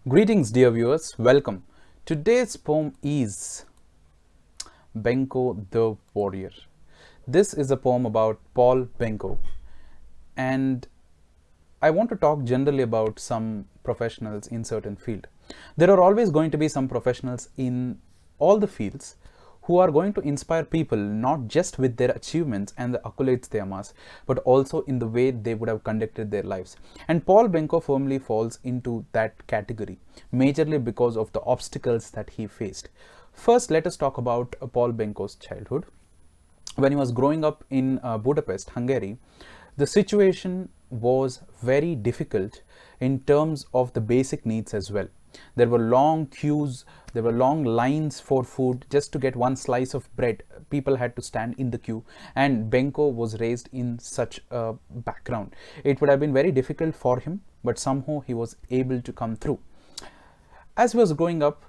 Greetings, dear viewers. Welcome. Today's poem is Benko the Warrior. This is a poem about Pal Benko, and I want to talk generally about some professionals in certain field. There are always going to be some professionals in all the fields who are going to inspire people not just with their achievements and the accolades they amass, but also in the way they would have conducted their lives. And Pal Benko firmly falls into that category, majorly because of the obstacles that he faced. First, let us talk about Pal Benko's childhood. When he was growing up in Budapest, Hungary, the situation was very difficult in terms of the basic needs as well. There were long queues, there were long lines for food. Just to get one slice of bread, people had to stand in the queue, and Benko was raised in such a background. It would have been very difficult for him, but somehow he was able to come through. As he was growing up,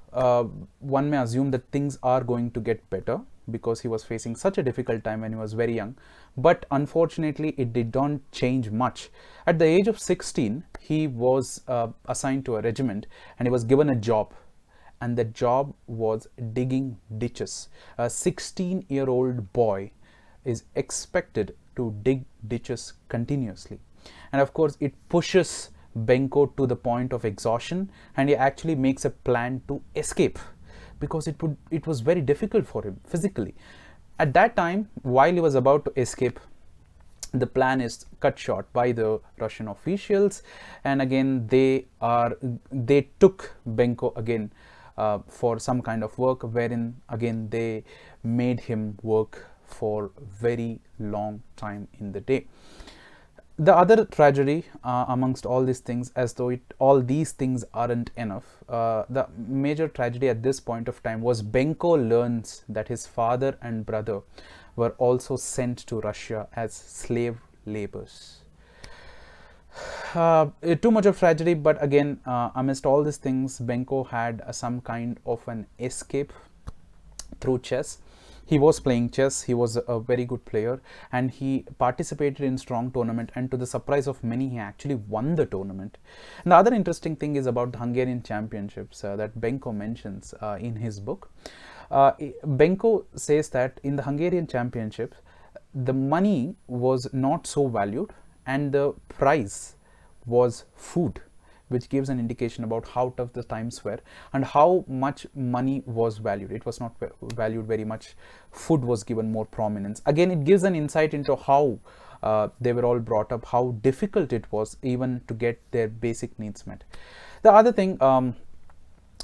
one may assume that things are going to get better because he was facing such a difficult time when he was very young. But unfortunately, it did not change much. At the age of 16, he was assigned to a regiment and he was given a job. And the job was digging ditches. A 16-year-old boy is expected to dig ditches continuously. And of course, it pushes Benko to the point of exhaustion, and he actually makes a plan to escape because it was very difficult for him physically. At that time, while he was about to escape, the plan is cut short by the Russian officials, and again they took Benko again for some kind of work, wherein again they made him work for very long time in the day. The other tragedy amongst all these things, as though all these things aren't enough, the major tragedy at this point of time was Benko learns that his father and brother were also sent to Russia as slave laborers. Too much of tragedy, but again, amidst all these things, Benko had some kind of an escape through chess. He was playing chess, he was a very good player, and he participated in strong tournament, and to the surprise of many, he actually won the tournament. And the other interesting thing is about the Hungarian championships that Benko mentions in his book. Benko says that in the Hungarian championships, the money was not so valued and the prize was food, which gives an indication about how tough the times were and how much money was valued. It was not valued very much. Food was given more prominence. Again, it gives an insight into how they were all brought up, how difficult it was even to get their basic needs met. The other thing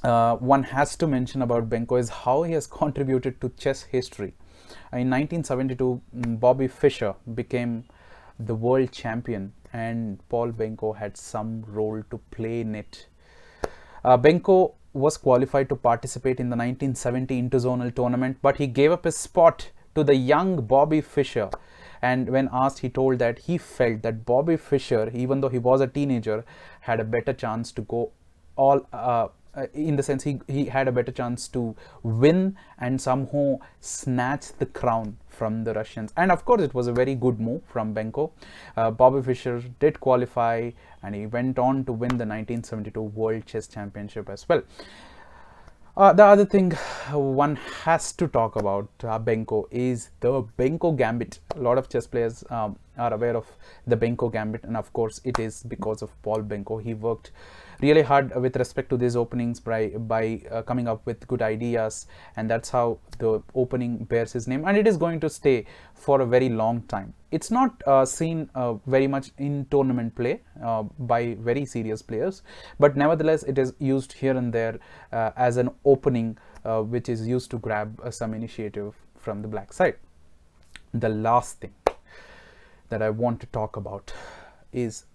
one has to mention about Benko is how he has contributed to chess history. In 1972, Bobby Fischer became the world champion, and Pal Benko had some role to play in it. Benko was qualified to participate in the 1970 Interzonal tournament, but he gave up his spot to the young Bobby Fischer. And when asked, he told that he felt that Bobby Fischer, even though he was a teenager, had a better chance to go all in the sense he had a better chance to win and somehow snatch the crown from the Russians. And of course, it was a very good move from Benko. Bobby Fischer did qualify and he went on to win the 1972 World Chess Championship as well. The other thing one has to talk about Benko is the Benko Gambit. A lot of chess players are aware of the Benko Gambit, and of course it is because of Pal Benko. He worked really hard with respect to these openings by coming up with good ideas, and that's how the opening bears his name, and it is going to stay for a very long time. It's not seen very much in tournament play by very serious players, but nevertheless it is used here and there as an opening which is used to grab some initiative from the black side. The last thing that I want to talk about is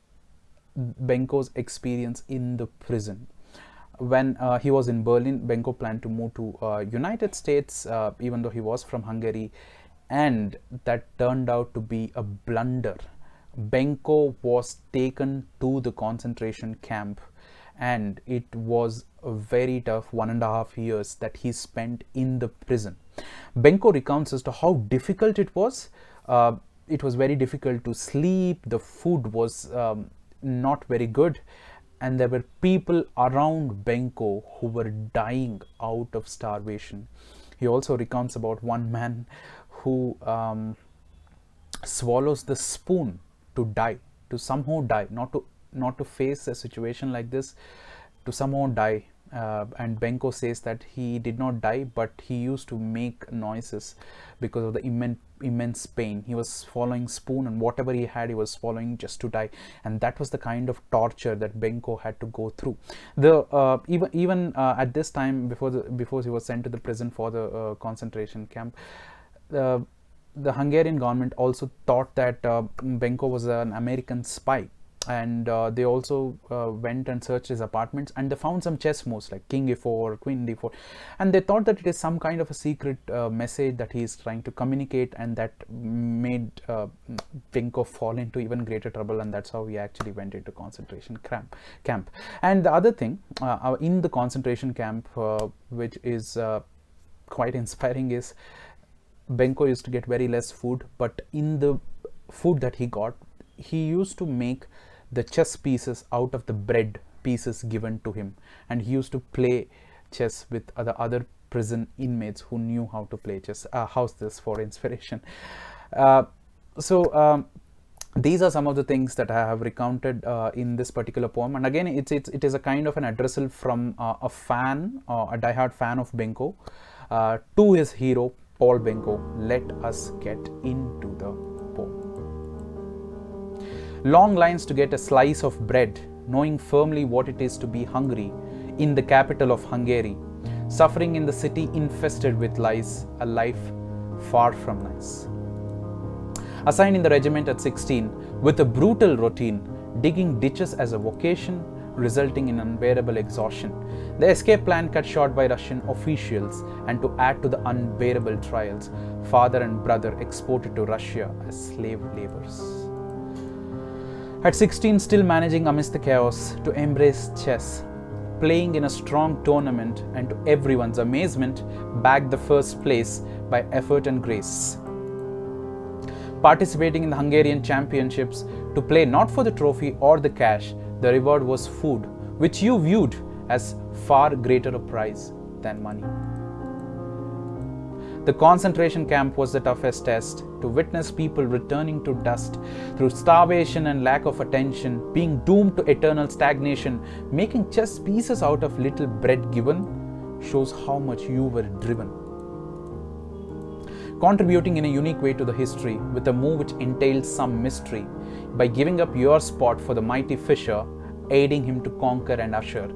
Benko's experience in the prison. When he was in Berlin, Benko planned to move to United States, even though he was from Hungary, and that turned out to be a blunder. Benko was taken to the concentration camp, and it was a very tough 1.5 years that he spent in the prison. Benko recounts as to how difficult it was. It was very difficult to sleep. The food was not very good, and there were people around Benko who were dying out of starvation. He also recounts about one man who swallows the spoon to die, to somehow die, not to face a situation like this, to somehow die. And Benko says that he did not die, but he used to make noises because of the immense pain. He was swallowing spoon, and whatever he had, he was swallowing just to die. And that was the kind of torture that Benko had to go through. The even at this time, before he was sent to the prison for the concentration camp, the Hungarian government also thought that Benko was an American spy. And they also went and searched his apartments, and they found some chess moves like king e4, queen d4, and they thought that it is some kind of a secret message that he is trying to communicate, and that made Benko fall into even greater trouble, and that's how he actually went into concentration camp. And the other thing in the concentration camp, which is quite inspiring, is Benko used to get very less food, but in the food that he got, he used to make the chess pieces out of the bread pieces given to him, and he used to play chess with other prison inmates who knew how to play chess. How's this for inspiration? So these are some of the things that I have recounted in this particular poem, and again it is a kind of an addressal from a fan, a diehard fan of Benko, to his hero Pal Benko. Let us get into the poem. Long lines to get a slice of bread, knowing firmly what it is to be hungry in the capital of Hungary, suffering in the city infested with lice, a life far from nice. Assigned in the regiment at 16, with a brutal routine, digging ditches as a vocation, resulting in unbearable exhaustion. The escape plan cut short by Russian officials, and to add to the unbearable trials, father and brother exported to Russia as slave laborers. At 16, still managing amidst the chaos to embrace chess, playing in a strong tournament, and to everyone's amazement, bagged the first place by effort and grace. Participating in the Hungarian championships to play not for the trophy or the cash, the reward was food, which you viewed as far greater a prize than money. The concentration camp was the toughest test, to witness people returning to dust through starvation and lack of attention, being doomed to eternal stagnation. Making chess pieces out of little bread given shows how much you were driven. Contributing in a unique way to the history with a move which entailed some mystery, by giving up your spot for the mighty Fischer, aiding him to conquer and usher.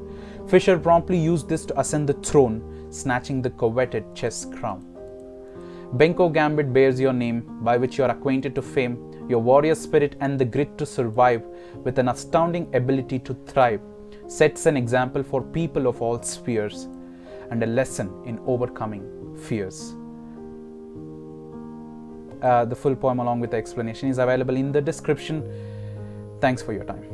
Fischer promptly used this to ascend the throne, snatching the coveted chess crown. Benko Gambit bears your name, by which you are acquainted to fame, your warrior spirit and the grit to survive, with an astounding ability to thrive, sets an example for people of all spheres, and a lesson in overcoming fears. The full poem along with the explanation is available in the description. Thanks for your time.